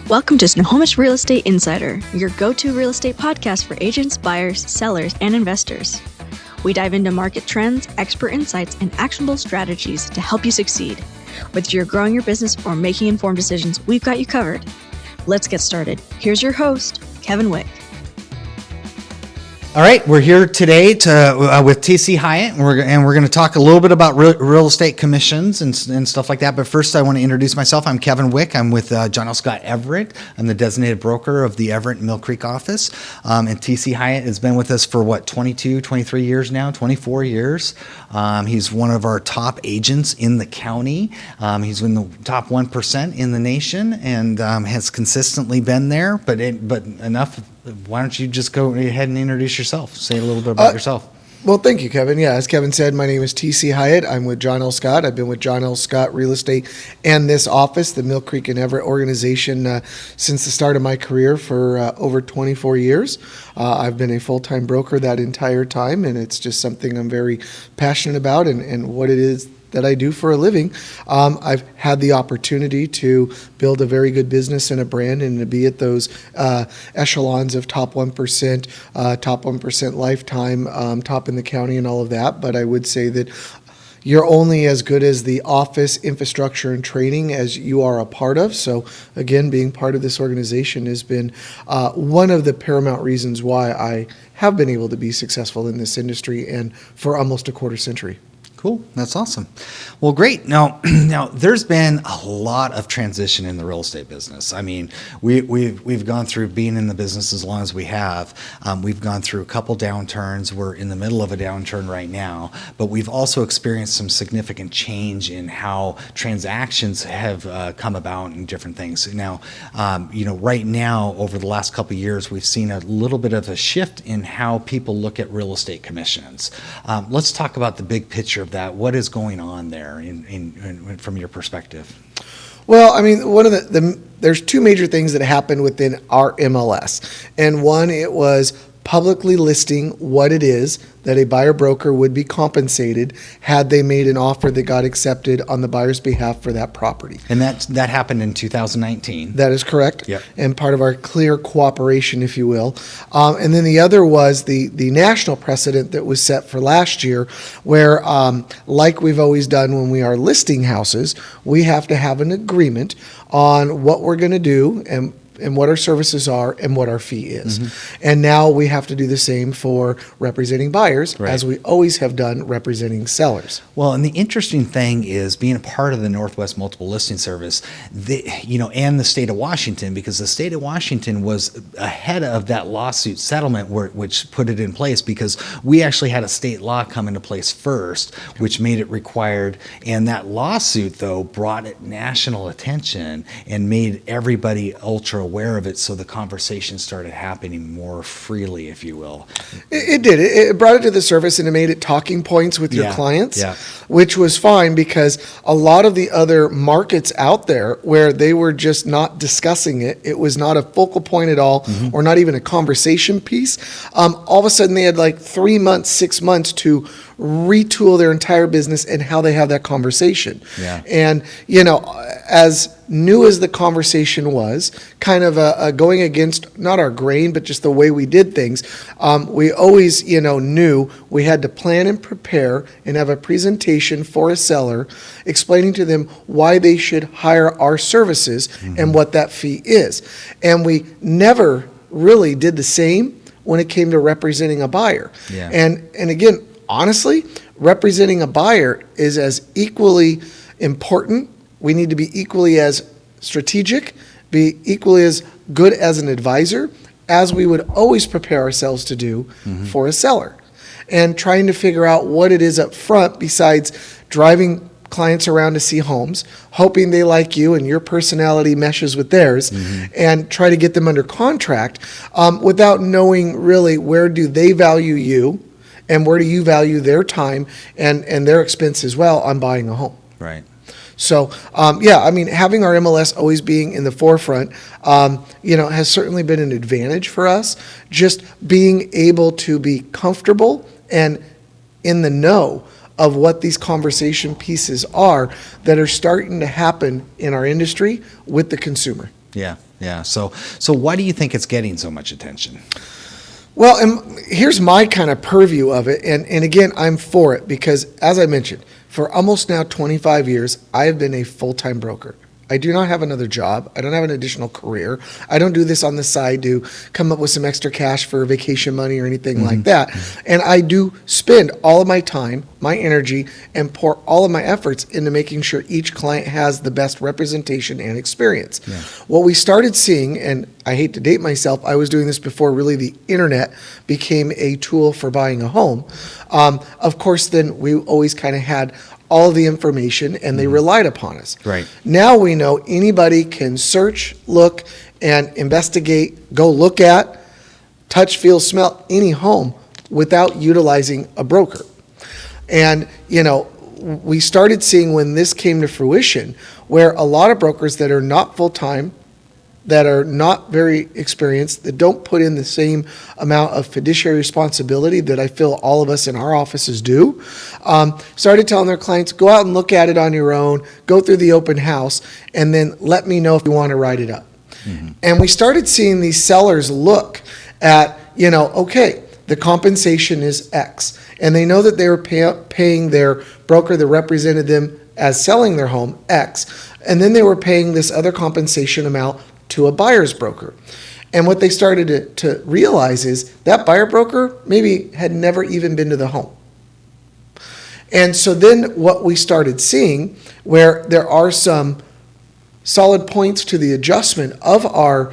Welcome to Snohomish Real Estate Insider, your go-to real estate podcast for agents, buyers, sellers, and investors. We dive into market trends, expert insights, and actionable strategies to help you succeed. Whether you're growing your business or making informed decisions, we've got you covered. Let's get started. Here's your host, Kevin Wick. All right, we're here today with TC Hyatt, and we're going to talk a little bit about real estate commissions and stuff like that. But first, I want to introduce myself. I'm Kevin Wick. I'm with John L. Scott Everett. I'm the designated broker of the Everett and Mill Creek office. And TC Hyatt has been with us for 22, 23 years now, 24 years. He's one of our top agents in the county. He's in the top 1% in the nation and has consistently been there. But enough. Why don't you just go ahead and introduce yourself? Say a little bit about yourself. Well, thank you, Kevin. Yeah, as Kevin said, my name is TC Hyatt. I'm with John L. Scott. I've been with John L. Scott Real Estate and this office, the Mill Creek and Everett organization, since the start of my career for over 24 years. I've been a full-time broker that entire time, and it's just something I'm very passionate about and what it is that I do for a living. I've had the opportunity to build a very good business and a brand and to be at those echelons of top 1% lifetime, top in the county and all of that. But I would say that you're only as good as the office infrastructure and training as you are a part of. So again, being part of this organization has been one of the paramount reasons why I have been able to be successful in this industry and for almost a quarter century. Cool. That's awesome. Well, great. Now there's been a lot of transition in the real estate business. I mean, we've gone through being in the business as long as we have. We've gone through a couple downturns. We're in the middle of a downturn right now, but we've also experienced some significant change in how transactions have come about and different things. Now, right now, over the last couple of years, we've seen a little bit of a shift in how people look at real estate commissions. Let's talk about the big picture of that. What is going on there in from your perspective? Well, I mean, one of there's two major things that happened within our MLS. And one, it was publicly listing what it is that a buyer broker would be compensated had they made an offer that got accepted on the buyer's behalf for that property. And that happened in 2019. That is correct. Yep. And part of our clear cooperation, if you will. And then the other was the national precedent that was set for last year where, like we've always done when we are listing houses, we have to have an agreement on what we're going to do and what our services are and what our fee is. Mm-hmm. And now we have to do the same for representing buyers, right, as we always have done representing sellers. Well, and the interesting thing is being a part of the Northwest Multiple Listing Service, and the state of Washington, because the state of Washington was ahead of that lawsuit settlement which put it in place, because we actually had a state law come into place first, which made it required. And that lawsuit, though, brought it national attention and made everybody ultra aware of it, so the conversation started happening more freely, if you will. It did. It brought it to the surface and it made it talking points with your clients, which was fine because a lot of the other markets out there where they were just not discussing it, it was not a focal point at all, mm-hmm, or not even a conversation piece. All of a sudden they had like 3 months, 6 months to retool their entire business and how they have that conversation. Yeah. And, as new as the conversation was, kind of going against not our grain, but just the way we did things, we always, knew we had to plan and prepare and have a presentation for a seller explaining to them why they should hire our services, mm-hmm, and what that fee is. And we never really did the same when it came to representing a buyer. Yeah. And again, honestly, representing a buyer is as equally important. We need to be equally as strategic, be equally as good as an advisor as we would always prepare ourselves to do, mm-hmm, for a seller. And trying to figure out what it is up front besides driving clients around to see homes, hoping they like you and your personality meshes with theirs, mm-hmm, and try to get them under contract without knowing really where do they value you and where do you value their time and their expense as well on buying a home. Right. So, having our MLS always being in the forefront, has certainly been an advantage for us. Just being able to be comfortable and in the know of what these conversation pieces are that are starting to happen in our industry with the consumer. Yeah. Yeah. So why do you think it's getting so much attention? Well, and here's my kind of purview of it. And again, I'm for it because, as I mentioned, for almost now 25 years, I have been a full-time broker. I do not have another job. I don't have an additional career. I don't do this on the side to come up with some extra cash for vacation money or anything like that. And I do spend all of my time, my energy, and pour all of my efforts into making sure each client has the best representation and experience. Yeah. What we started seeing, and I hate to date myself, I was doing this before really the internet became a tool for buying a home. Of course, then we always kind of had all of the information and they relied upon us. Right. Now we know anybody can search, look, and investigate, go look at, touch, feel, smell any home without utilizing a broker. And, we started seeing when this came to fruition where a lot of brokers that are not full-time, that are not very experienced, that don't put in the same amount of fiduciary responsibility that I feel all of us in our offices do, started telling their clients, go out and look at it on your own, go through the open house, and then let me know if you want to write it up. And we started seeing these sellers look at, okay, the compensation is X, and they know that they were paying their broker that represented them as selling their home X, and then they were paying this other compensation amount to a buyer's broker. And what they started to realize is that buyer broker maybe had never even been to the home. And so then what we started seeing, where there are some solid points to the adjustment of our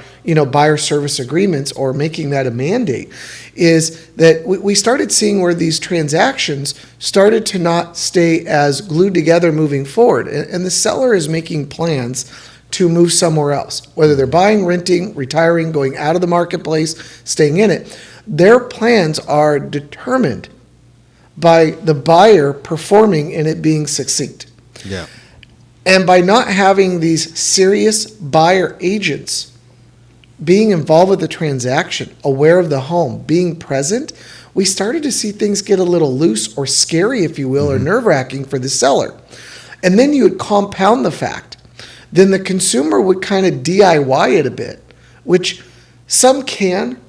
buyer service agreements or making that a mandate, is that we started seeing where these transactions started to not stay as glued together moving forward. And the seller is making plans to move somewhere else, whether they're buying, renting, retiring, going out of the marketplace, staying in it. Their plans are determined by the buyer performing and it being succinct. Yeah. And by not having these serious buyer agents being involved with the transaction, aware of the home, being present, we started to see things get a little loose or scary, if you will, or nerve-wracking for the seller. And then you would compound the fact then the consumer would kind of DIY it a bit, which some can,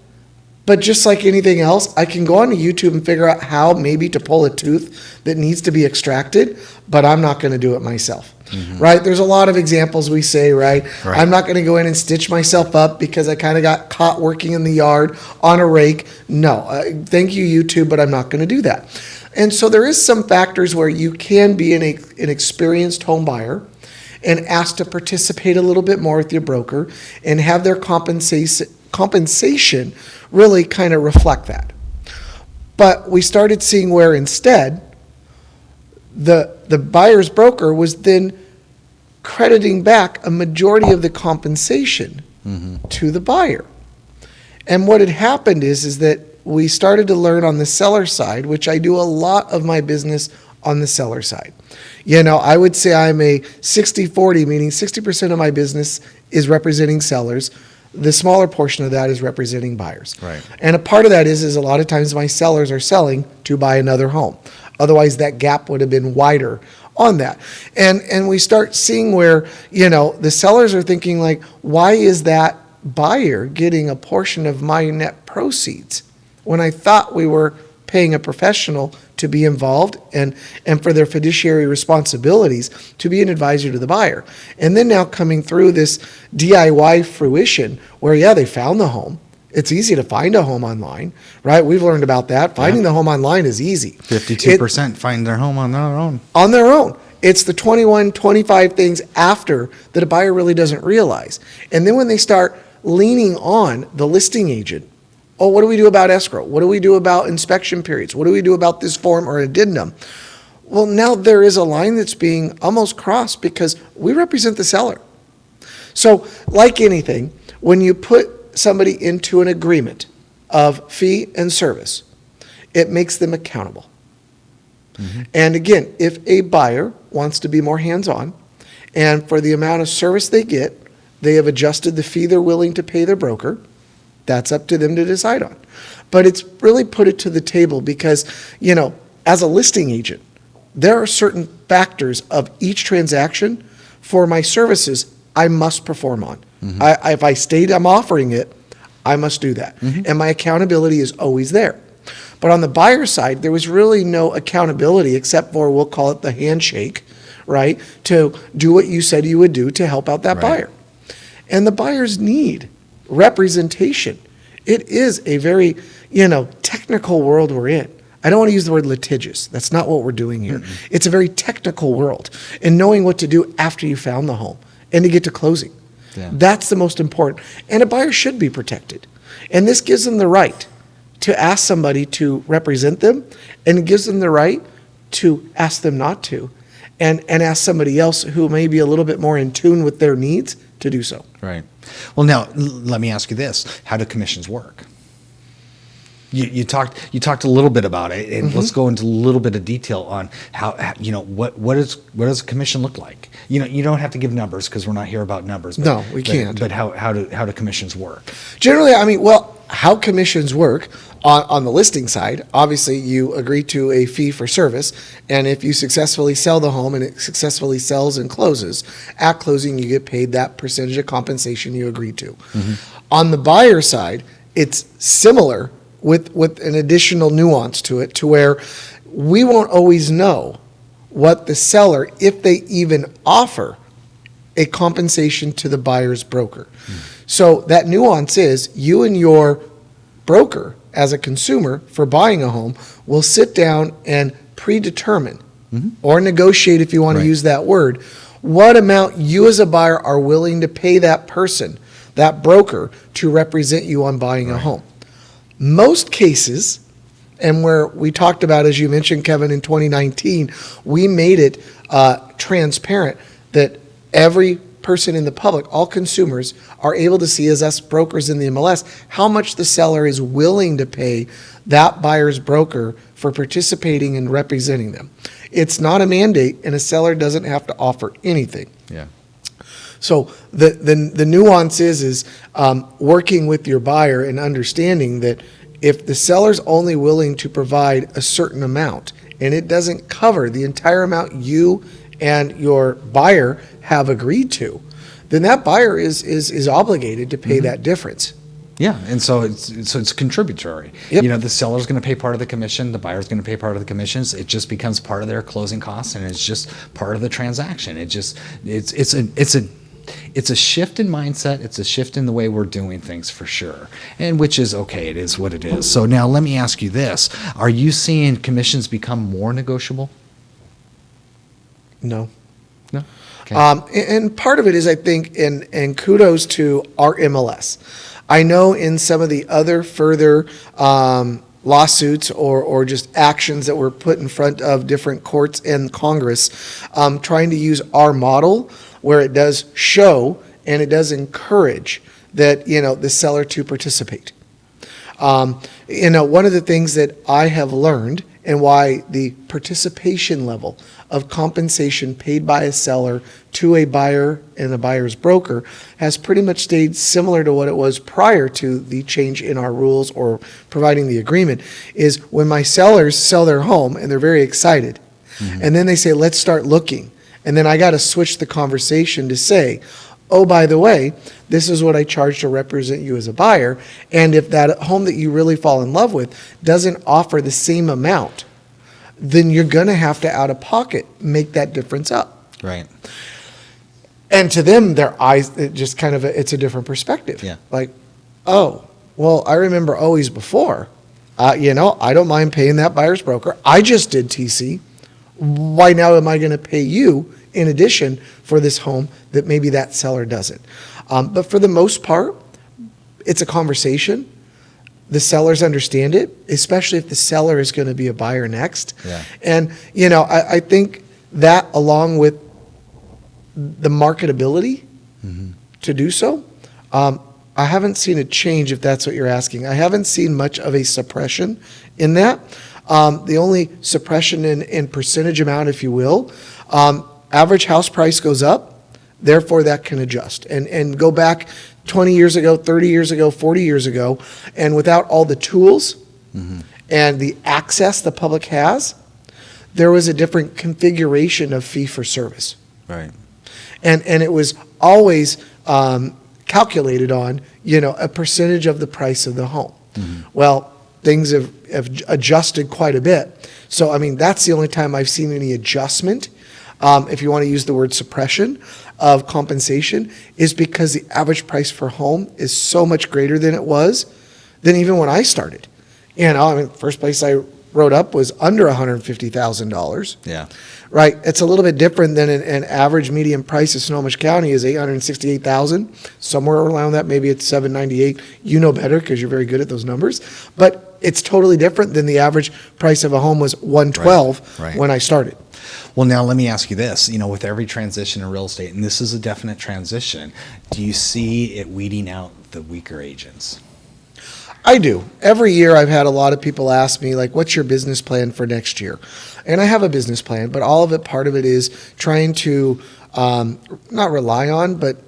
but just like anything else, I can go onto YouTube and figure out how maybe to pull a tooth that needs to be extracted, but I'm not going to do it myself, right? There's a lot of examples we say, right? I'm not going to go in and stitch myself up because I kind of got caught working in the yard on a rake. No, thank you, YouTube, but I'm not going to do that. And so there is some factors where you can be an experienced home buyer and asked to participate a little bit more with your broker and have their compensation really kind of reflect that. But we started seeing where instead the buyer's broker was then crediting back a majority of the compensation to the buyer. And what had happened is that we started to learn on the seller side, which I do a lot of my business on the seller side. I would say I'm a 60-40, meaning 60% of my business is representing sellers. The smaller portion of that is representing buyers. Right. And a part of that is a lot of times my sellers are selling to buy another home. Otherwise, that gap would have been wider on that. And we start seeing where, the sellers are thinking like, why is that buyer getting a portion of my net proceeds when I thought we were paying a professional to be involved and for their fiduciary responsibilities to be an advisor to the buyer. And then now coming through this DIY fruition where, they found the home. It's easy to find a home online, right? We've learned about that. Finding the home online is easy. 52% find their home on their own. On their own. It's the 21, 25 things after that a buyer really doesn't realize. And then when they start leaning on the listing agent, oh, what do we do about escrow? What do we do about inspection periods? What do we do about this form or addendum? Well, now there is a line that's being almost crossed because we represent the seller. So like anything, when you put somebody into an agreement of fee and service, it makes them accountable. And again, if a buyer wants to be more hands-on and for the amount of service they get, they have adjusted the fee they're willing to pay their broker, that's up to them to decide on. But it's really put it to the table because, as a listing agent, there are certain factors of each transaction for my services I must perform on. If I state I'm offering it, I must do that. And my accountability is always there. But on the buyer side, there was really no accountability except for, we'll call it the handshake, right? To do what you said you would do to help out that buyer. And the buyers need representation. It is a very, technical world we're in. I don't want to use the word litigious. That's not what we're doing here. It's a very technical world. And knowing what to do after you found the home and to get to closing. That's the most important. And a buyer should be protected. And this gives them the right to ask somebody to represent them, and it gives them the right to ask them not to, and ask somebody else who may be a little bit more in tune with their needs to do so. Right. Well, now, let me ask you this. How do commissions work? You talked a little bit about it, and let's go into a little bit of detail on how what does a commission look like? You don't have to give numbers because we're not here about numbers. No, we can't. But how do commissions work? Generally, how commissions work on the listing side, obviously you agree to a fee for service, and if you successfully sell the home and it successfully sells and closes, at closing you get paid that percentage of compensation you agreed to. On the buyer side, it's similar with an additional nuance to it, to where we won't always know what the seller, if they even offer a compensation to the buyer's broker. So that nuance is, you and your broker as a consumer for buying a home will sit down and predetermine or negotiate, if you want to use that word, what amount you as a buyer are willing to pay that person, that broker, to represent you on buying a home. Most cases, and where we talked about, as you mentioned, Kevin, in 2019, we made it transparent that every person in the public, all consumers, are able to see, as us brokers in the MLS, how much the seller is willing to pay that buyer's broker for participating and representing them. It's not a mandate, and a seller doesn't have to offer anything. Yeah. So the nuance is working with your buyer and understanding that if the seller's only willing to provide a certain amount and it doesn't cover the entire amount you and your buyer have agreed to, then that buyer is obligated to pay that difference. Yeah, and so it's contributory. Yep. The seller's going to pay part of the commission, the buyer's going to pay part of the commissions. It just becomes part of their closing costs, and it's just part of the transaction. It's a shift in mindset. It's a shift in the way we're doing things, for sure, and which is okay. It is what it is. So now let me ask you this: are you seeing commissions become more negotiable? No. No. Okay. And part of it is, I think, and kudos to our MLS. I know in some of the other further lawsuits or just actions that were put in front of different courts and Congress, trying to use our model where it does show and it does encourage that, the seller to participate. One of the things that I have learned, and why the participation level of compensation paid by a seller to a buyer and a buyer's broker has pretty much stayed similar to what it was prior to the change in our rules or providing the agreement, is when my sellers sell their home and they're very excited, and then they say, let's start looking. And then I got to switch the conversation to say, oh, by the way, this is what I charge to represent you as a buyer. And if that home that you really fall in love with doesn't offer the same amount, then you're going to have to, out of pocket, make that difference up. Right. And to them, their eyes, it's a different perspective. Yeah. Like, oh, well, I remember always before, I don't mind paying that buyer's broker. I just did TC. Why now am I going to pay you in addition for this home that maybe that seller doesn't? But for the most part, it's a conversation. The sellers understand it, especially if the seller is going to be a buyer next. Yeah. And, I think that, along with the marketability to do so, I haven't seen a change, if that's what you're asking. I haven't seen much of a suppression in that. The only suppression in percentage amount, if you will, average house price goes up, therefore that can adjust. And go back 20 years ago, 30 years ago, 40 years ago, and without all the tools and the access the public has, there was a different configuration of fee for service. Right. And it was always calculated on, a percentage of the price of the home. Well, things have adjusted quite a bit. So, that's the only time I've seen any adjustment, if you want to use the word suppression of compensation, is because the average price for home is so much greater than it was than even when I started. First place I wrote up was under $150,000. Yeah. Right. It's a little bit different than an average median price of Snohomish County is $868,000. Somewhere around that, maybe it's $798. You know better because you're very good at those numbers. But it's totally different than the average price of a home was $112 when I started. Well, now let me ask you this. With every transition in real estate, and this is a definite transition, do you see it weeding out the weaker agents? I do. Every year I've had a lot of people ask me, like, what's your business plan for next year? And I have a business plan, but all of it, part of it is trying to not rely on, but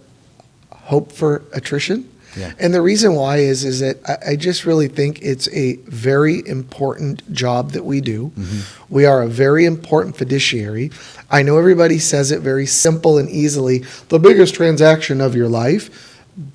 hope for attrition. Yeah. And the reason why is that I just really think it's a very important job that we do. We are a very important fiduciary. I know everybody says it very simple and easily, the biggest transaction of your life.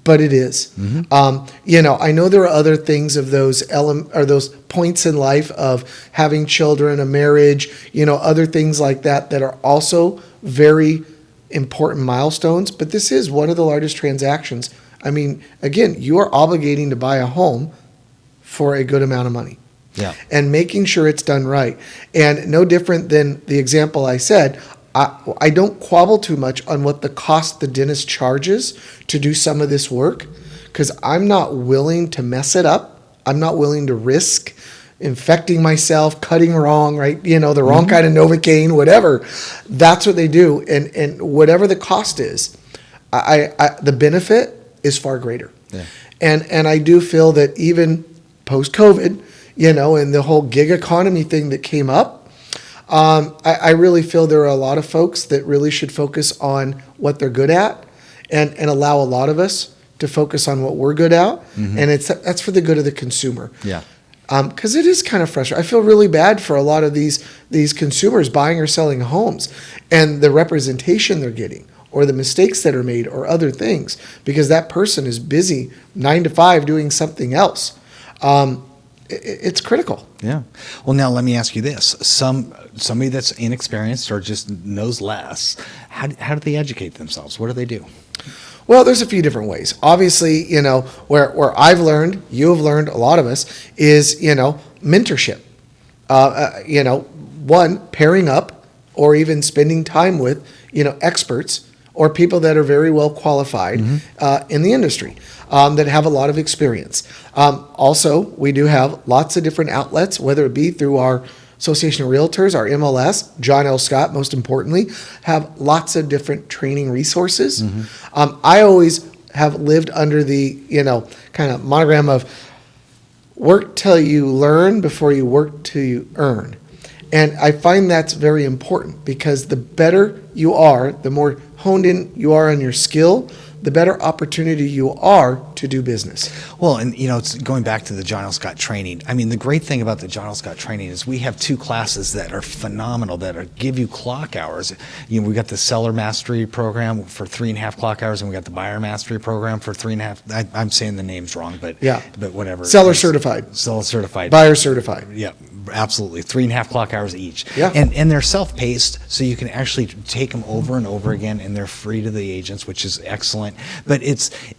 But it is. I know there are other things of those those points in life of having children, a marriage, other things like that are also very important milestones. But this is one of the largest transactions. Again, you are obligating to buy a home for a good amount of money. Yeah. And making sure it's done right. And no different than the example I said, I don't quabble too much on what the cost the dentist charges to do some of this work, because I'm not willing to mess it up. I'm not willing to risk infecting myself, cutting wrong, right? The wrong kind of Novocaine, whatever. That's what they do. And whatever the cost is, the benefit is far greater. Yeah. And I do feel that even post-COVID, and the whole gig economy thing that came up, I really feel there are a lot of folks that really should focus on what they're good at and allow a lot of us to focus on what we're good at. And that's for the good of the consumer. Yeah. Because it is kind of frustrating. I feel really bad for a lot of these consumers buying or selling homes and the representation they're getting or the mistakes that are made or other things because that person is busy 9 to 5 doing something else. It's critical. Yeah. Well, now let me ask you this. Somebody that's inexperienced or just knows less, how do they educate themselves? What do they do? Well, there's a few different ways. Obviously, where I've learned, you have learned, a lot of us, is, mentorship. One, pairing up or even spending time with, experts or people that are very well qualified in the industry. That have a lot of experience. Also, we do have lots of different outlets, whether it be through our Association of Realtors, our MLS, John L. Scott, most importantly, have lots of different training resources. I always have lived under the, kind of monogram of work till you learn before you work till you earn. And I find that's very important because the better you are, the more honed in you are on your skill, the better opportunity you are to do business. Well, and it's going back to the John L. Scott training. The great thing about the John L. Scott training is we have 2 classes that are phenomenal give you clock hours. We got the Seller Mastery program for 3.5 clock hours, and we got the Buyer Mastery program for 3.5. I'm saying the names wrong, but whatever. Seller certified. Seller certified. Buyer certified. Yeah. Absolutely. 3.5 clock hours each. Yeah. And they're self-paced, so you can actually take them over and over again, and they're free to the agents, which is excellent. But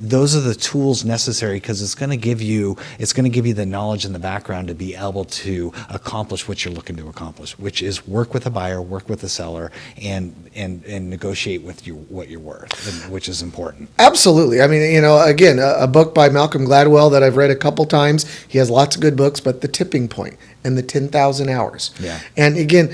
those are the tools necessary because it's going to give you the knowledge and the background to be able to accomplish what you're looking to accomplish, which is work with a buyer, work with a seller, and negotiate with what you're worth, which is important. Absolutely. Again, a book by Malcolm Gladwell that I've read a couple times. He has lots of good books, but The Tipping Point and the 10,000 hours. Yeah. And again,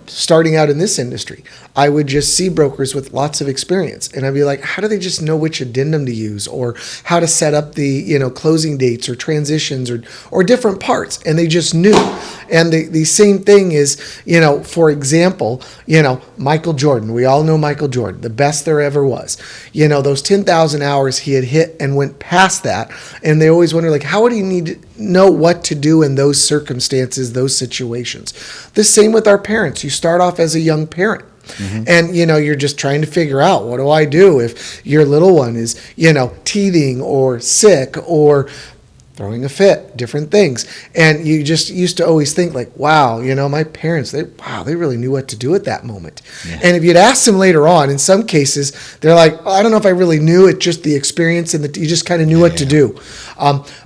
starting out in this industry, I would just see brokers with lots of experience. And I'd be like, how do they just know which addendum to use or how to set up the, closing dates or transitions or different parts? And they just knew. And the same thing is, for example, Michael Jordan. We all know Michael Jordan, the best there ever was. Those 10,000 hours he had hit and went past that. And they always wonder, like, how would he need to know what to do in those circumstances, those situations? The same with our parents. You start off as a young parent. And, you're just trying to figure out, what do I do if your little one is, teething or sick or throwing a fit, different things. And you just used to always think like, wow, my parents, they really knew what to do at that moment. Yeah. And if you'd ask them later on, in some cases, they're like, I don't know if I really knew it, just the experience and you just kind of knew what to do.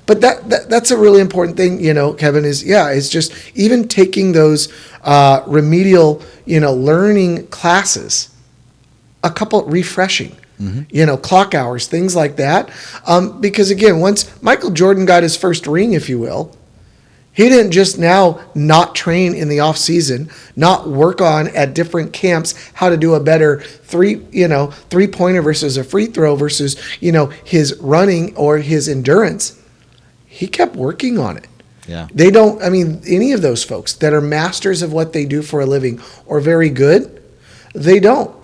But that's a really important thing, Kevin, is just even taking those remedial, learning classes, a couple refreshing. Clock hours, things like that. Because again, once Michael Jordan got his first ring, if you will, he didn't just now not train in the off season, not work on at different camps how to do a better three-pointer versus a free throw versus, his running or his endurance. He kept working on it. Yeah. They don't, any of those folks that are masters of what they do for a living or very good, they don't.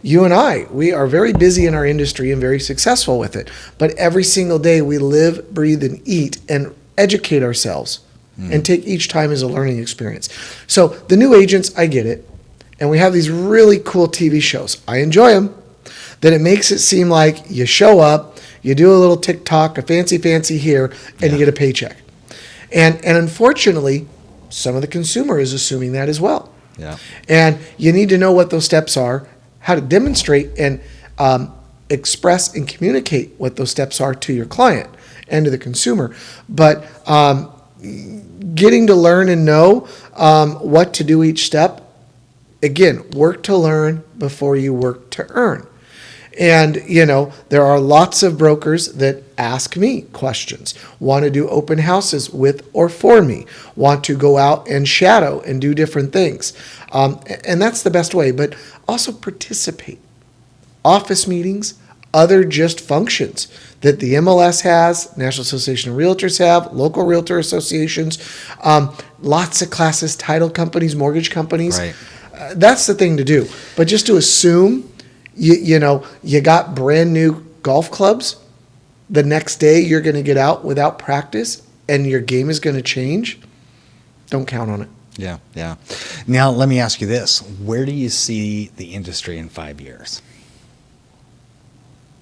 You and I, we are very busy in our industry and very successful with it. But every single day we live, breathe, and eat and educate ourselves and take each time as a learning experience. So the new agents, I get it. And we have these really cool TV shows. I enjoy them. That it makes it seem like you show up, you do a little TikTok, a fancy here, and you get a paycheck. And unfortunately, some of the consumer is assuming that as well. Yeah. And you need to know what those steps are, how to demonstrate and express and communicate what those steps are to your client and to the consumer. But getting to learn and know what to do each step, again, work to learn before you work to earn. And, there are lots of brokers that ask me questions, want to do open houses with or for me, want to go out and shadow and do different things. And that's the best way, but also participate. Office meetings, other just functions that the MLS has, National Association of Realtors have, local realtor associations, lots of classes, title companies, mortgage companies. Right. That's the thing to do. But just to assume you got brand new golf clubs, the next day you're going to get out without practice and your game is going to change, don't count on it. Yeah. Now, let me ask you this. Where do you see the industry in 5 years?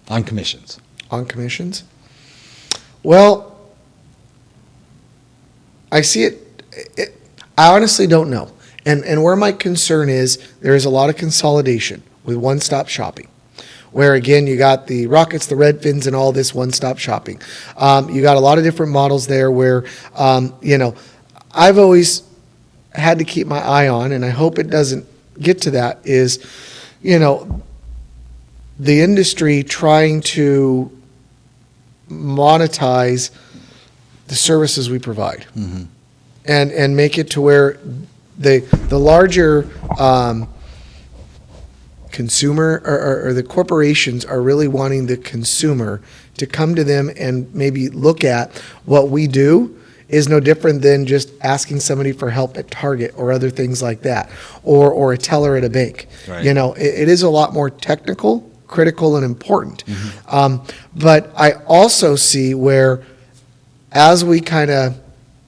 On commissions. On commissions? Well, I see it. I honestly don't know. And where my concern is, there is a lot of consolidation with one-stop shopping, where again you got the Rockets, the Redfins, and all this one-stop shopping. You got a lot of different models there where I've always had to keep my eye on, and I hope it doesn't get to that, is the industry trying to monetize the services we provide, and make it to where the larger consumer or the corporations are really wanting the consumer to come to them and maybe look at what we do is no different than just asking somebody for help at Target or other things like that, or a teller at a bank. Right. It is a lot more technical, critical, and important. But I also see where, as we kind of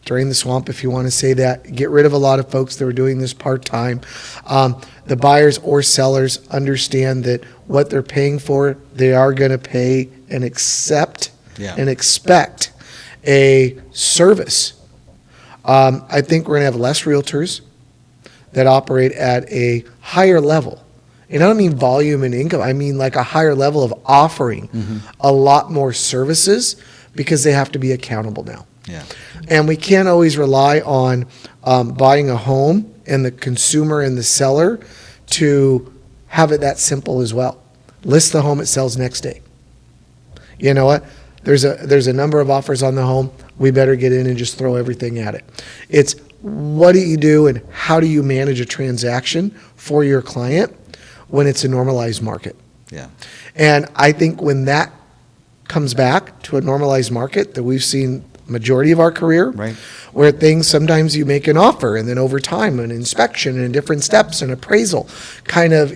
drain the swamp, if you want to say that, get rid of a lot of folks that were doing this part-time, the buyers or sellers understand that what they're paying for, they are going to pay and accept and expect a service. I think we're going to have less realtors that operate at a higher level. And I don't mean volume and income. I mean like a higher level of offering a lot more services, because they have to be accountable now. Yeah. And we can't always rely on buying a home and the consumer and the seller to have it that simple as well. List the home, it sells next day. You know what? There's a number of offers on the home. We better get in and just throw everything at it. It's what do you do and how do you manage a transaction for your client when it's a normalized market? Yeah. And I think when that comes back to a normalized market that we've seen majority of our career, right, where things, sometimes you make an offer and then over time an inspection and different steps and appraisal kind of,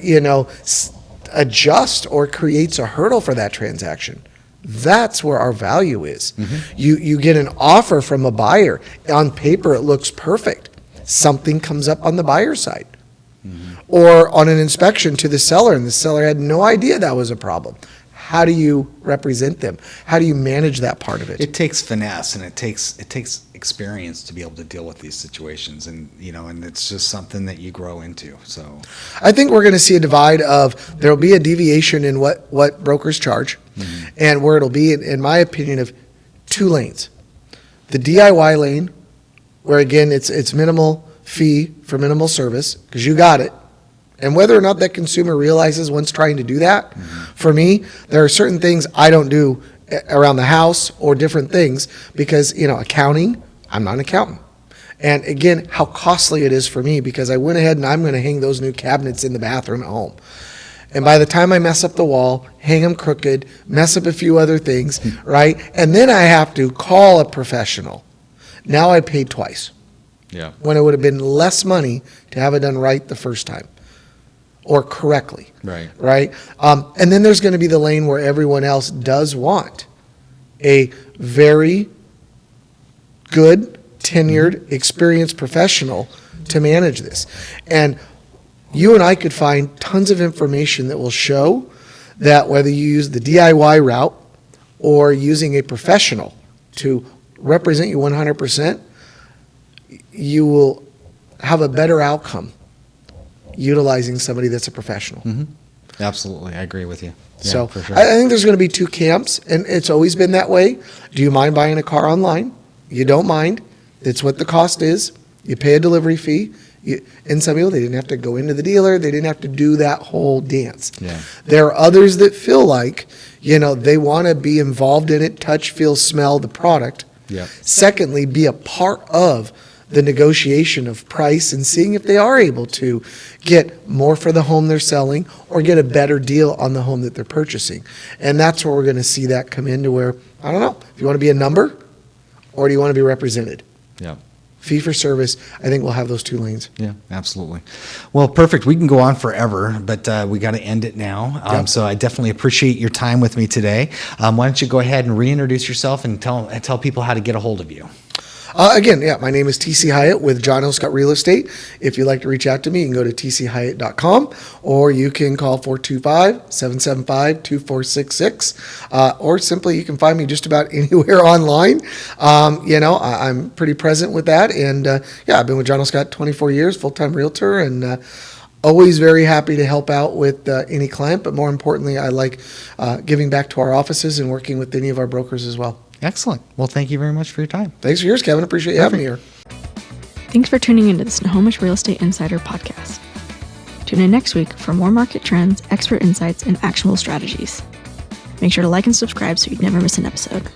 adjust or creates a hurdle for that transaction. That's where our value is. You get an offer from a buyer. On paper, it looks perfect. Something comes up on the buyer side. or on an inspection to the seller, and the seller had no idea that was a problem. How do you represent them? How do you manage that part of it? It takes finesse, and it takes experience to be able to deal with these situations, and and it's just something that you grow into. So I think we're going to see a divide of, there'll be a deviation in what brokers charge, and where it'll be, in my opinion, of 2 lanes. The DIY lane, where again it's minimal fee for minimal service, because you got it. And whether or not that consumer realizes one's trying to do that, for me, there are certain things I don't do around the house or different things because, accounting, I'm not an accountant. And again, how costly it is for me, because I went ahead and I'm going to hang those new cabinets in the bathroom at home. And by the time I mess up the wall, hang them crooked, mess up a few other things, right? And then I have to call a professional. Now I paid twice. Yeah. When it would have been less money to have it done right the first time. Or correctly. Right. And then there's going to be the lane where everyone else does want a very good, tenured, experienced professional to manage this. And you and I could find tons of information that will show that whether you use the DIY route or using a professional to represent you 100%, you will have a better outcome utilizing somebody that's a professional. Absolutely. I agree with you. Yeah, So for sure. I think there's going to be 2 camps, and it's always been that way. Do you mind buying a car online? You don't mind. It's what the cost is. You pay a delivery fee. And some people, they didn't have to go into the dealer. They didn't have to do that whole dance. Yeah. There are others that feel like, they want to be involved in it, touch, feel, smell the product. Yeah. Secondly, be a part of the negotiation of price and seeing if they are able to get more for the home they're selling or get a better deal on the home that they're purchasing. And that's where we're going to see that come into where, I don't know, if you want to be a number or do you want to be represented? Yeah. Fee for service, I think we'll have those 2 lanes. Yeah, absolutely. Well, perfect. We can go on forever, but we got to end it now. Yep. So I definitely appreciate your time with me today. Why don't you go ahead and reintroduce yourself and tell people how to get a hold of you? Again, my name is TC Hyatt with John L. Scott Real Estate. If you'd like to reach out to me, you can go to tchyatt.com or you can call 425-775-2466 or simply you can find me just about anywhere online. I'm pretty present with that. And I've been with John L. Scott 24 years, full-time realtor, and always very happy to help out with any client. But more importantly, I like giving back to our offices and working with any of our brokers as well. Excellent. Well, thank you very much for your time. Thanks for yours, Kevin. Appreciate you having me here. Thanks for tuning into the Snohomish Real Estate Insider podcast. Tune in next week for more market trends, expert insights, and actionable strategies. Make sure to like and subscribe so you never miss an episode.